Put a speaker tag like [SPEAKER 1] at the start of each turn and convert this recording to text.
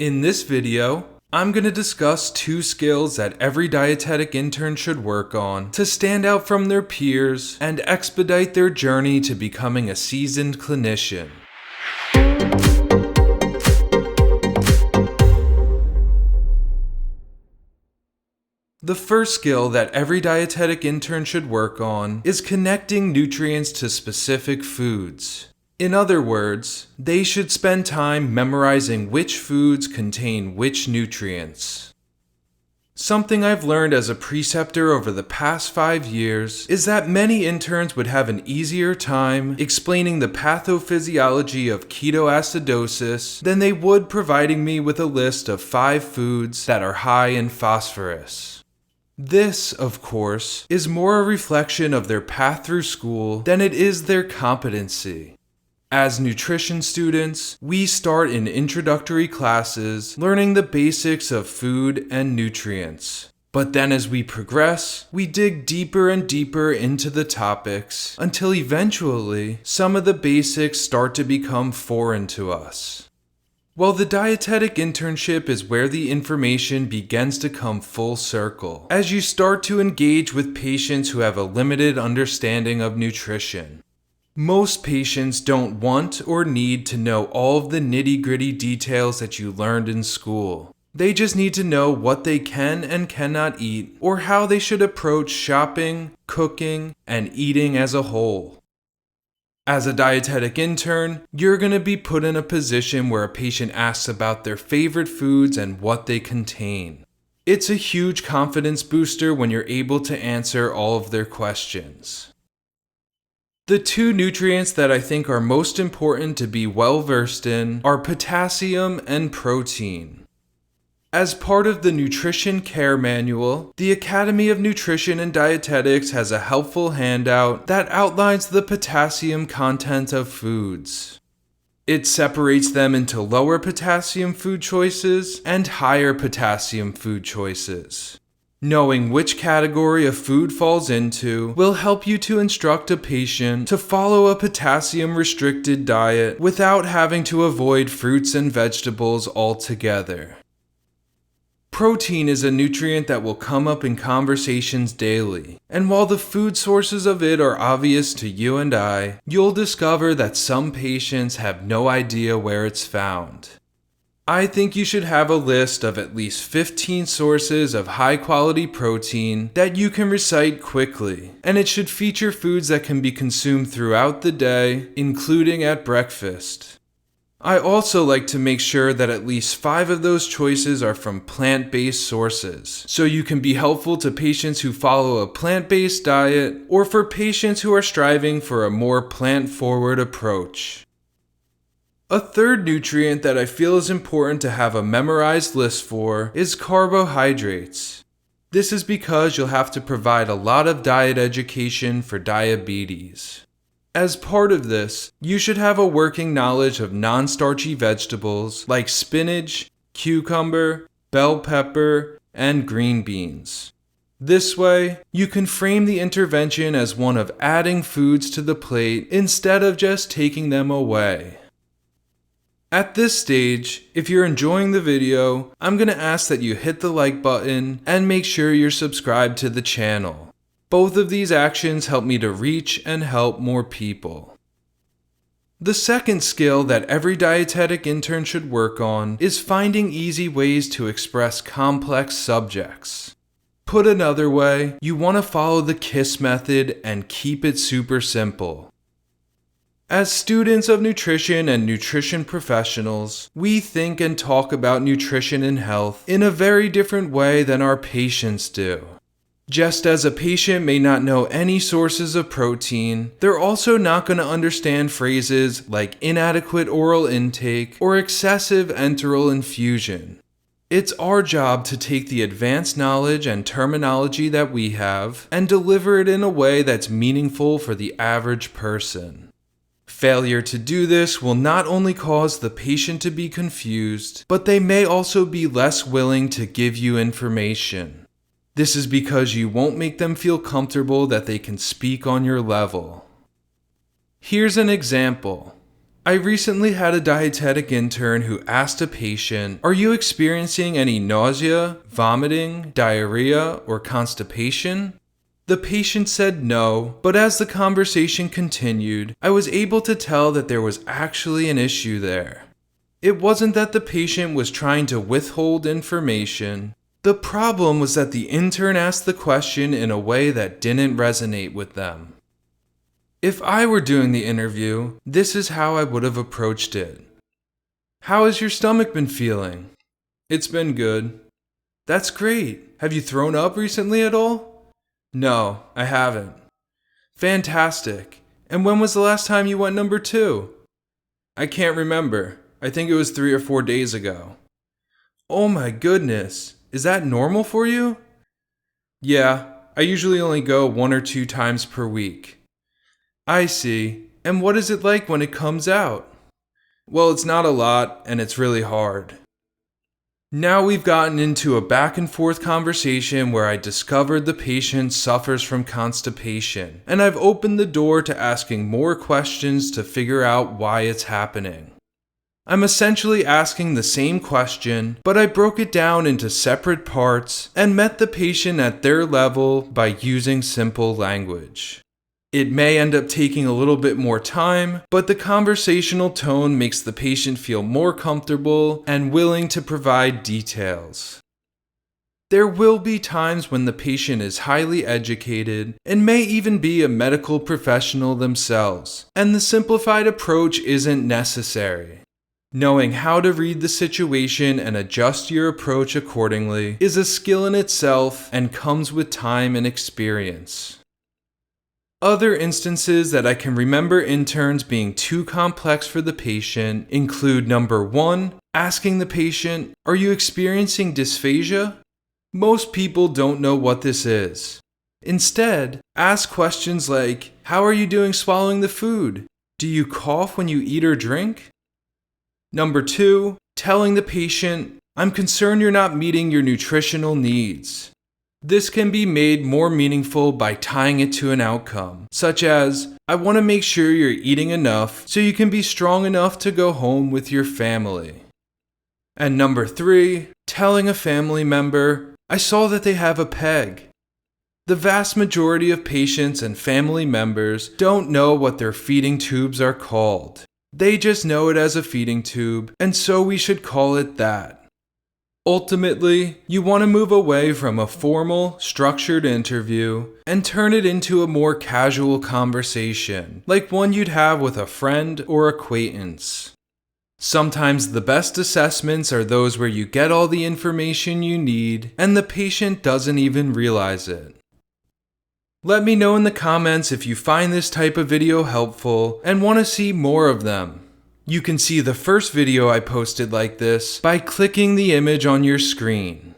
[SPEAKER 1] In this video, I'm going to discuss 2 skills that every dietetic intern should work on to stand out from their peers and expedite their journey to becoming a seasoned clinician. The first skill that every dietetic intern should work on is connecting nutrients to specific foods. In other words, they should spend time memorizing which foods contain which nutrients. Something I've learned as a preceptor over the past 5 years is that many interns would have an easier time explaining the pathophysiology of ketoacidosis than they would providing me with a list of 5 foods that are high in phosphorus. This, of course, is more a reflection of their path through school than it is their competency. As nutrition students, we start in introductory classes learning the basics of food and nutrients. But then as we progress, we dig deeper and deeper into the topics until eventually some of the basics start to become foreign to us. Well, the dietetic internship is where the information begins to come full circle as you start to engage with patients who have a limited understanding of nutrition. Most patients don't want or need to know all of the nitty-gritty details that you learned in school. They just need to know what they can and cannot eat, or how they should approach shopping, cooking, and eating as a whole. As a dietetic intern, you're going to be put in a position where a patient asks about their favorite foods and what they contain. It's a huge confidence booster when you're able to answer all of their questions. The 2 nutrients that I think are most important to be well versed in are potassium and protein. As part of the Nutrition Care Manual, the Academy of Nutrition and Dietetics has a helpful handout that outlines the potassium content of foods. It separates them into lower potassium food choices and higher potassium food choices. Knowing which category a food falls into will help you to instruct a patient to follow a potassium-restricted diet without having to avoid fruits and vegetables altogether. Protein is a nutrient that will come up in conversations daily, and while the food sources of it are obvious to you and I, you'll discover that some patients have no idea where it's found. I think you should have a list of at least 15 sources of high-quality protein that you can recite quickly, and it should feature foods that can be consumed throughout the day, including at breakfast. I also like to make sure that at least 5 of those choices are from plant-based sources, so you can be helpful to patients who follow a plant-based diet or for patients who are striving for a more plant-forward approach. A third nutrient that I feel is important to have a memorized list for is carbohydrates. This is because you'll have to provide a lot of diet education for diabetes. As part of this, you should have a working knowledge of non-starchy vegetables like spinach, cucumber, bell pepper, and green beans. This way, you can frame the intervention as one of adding foods to the plate instead of just taking them away. At this stage, if you're enjoying the video, I'm going to ask that you hit the like button and make sure you're subscribed to the channel. Both of these actions help me to reach and help more people. The second skill that every dietetic intern should work on is finding easy ways to express complex subjects. Put another way, you want to follow the KISS method and keep it super simple. As students of nutrition and nutrition professionals, we think and talk about nutrition and health in a very different way than our patients do. Just as a patient may not know any sources of protein, they're also not going to understand phrases like inadequate oral intake or excessive enteral infusion. It's our job to take the advanced knowledge and terminology that we have and deliver it in a way that's meaningful for the average person. Failure to do this will not only cause the patient to be confused, but they may also be less willing to give you information. This is because you won't make them feel comfortable that they can speak on your level. Here's an example. I recently had a dietetic intern who asked a patient, "Are you experiencing any nausea, vomiting, diarrhea, or constipation?" The patient said no, but as the conversation continued, I was able to tell that there was actually an issue there. It wasn't that the patient was trying to withhold information. The problem was that the intern asked the question in a way that didn't resonate with them. If I were doing the interview, this is how I would have approached it. "How has your stomach been feeling?" "It's been good." "That's great. Have you thrown up recently at all?" "No, I haven't." "Fantastic. And when was the last time you went number 2? "I can't remember. I think it was 3 or 4 days ago." "Oh my goodness. Is that normal for you?" "Yeah, I usually only go 1 or 2 times per week." "I see. And what is it like when it comes out?" "Well, it's not a lot, and it's really hard." Now we've gotten into a back and forth conversation where I discovered the patient suffers from constipation, and I've opened the door to asking more questions to figure out why it's happening. I'm essentially asking the same question, but I broke it down into separate parts and met the patient at their level by using simple language. It may end up taking a little bit more time, but the conversational tone makes the patient feel more comfortable and willing to provide details. There will be times when the patient is highly educated and may even be a medical professional themselves, and the simplified approach isn't necessary. Knowing how to read the situation and adjust your approach accordingly is a skill in itself and comes with time and experience. Other instances that I can remember interns being too complex for the patient include number 1, asking the patient, "Are you experiencing dysphagia?" Most people don't know what this is. Instead, ask questions like, "How are you doing swallowing the food? Do you cough when you eat or drink?" Number 2, telling the patient, "I'm concerned you're not meeting your nutritional needs." This can be made more meaningful by tying it to an outcome, such as, "I want to make sure you're eating enough so you can be strong enough to go home with your family." And number 3, telling a family member, "I saw that they have a PEG." The vast majority of patients and family members don't know what their feeding tubes are called. They just know it as a feeding tube, and so we should call it that. Ultimately, you want to move away from a formal, structured interview and turn it into a more casual conversation, like one you'd have with a friend or acquaintance. Sometimes the best assessments are those where you get all the information you need and the patient doesn't even realize it. Let me know in the comments if you find this type of video helpful and want to see more of them. You can see the first video I posted like this by clicking the image on your screen.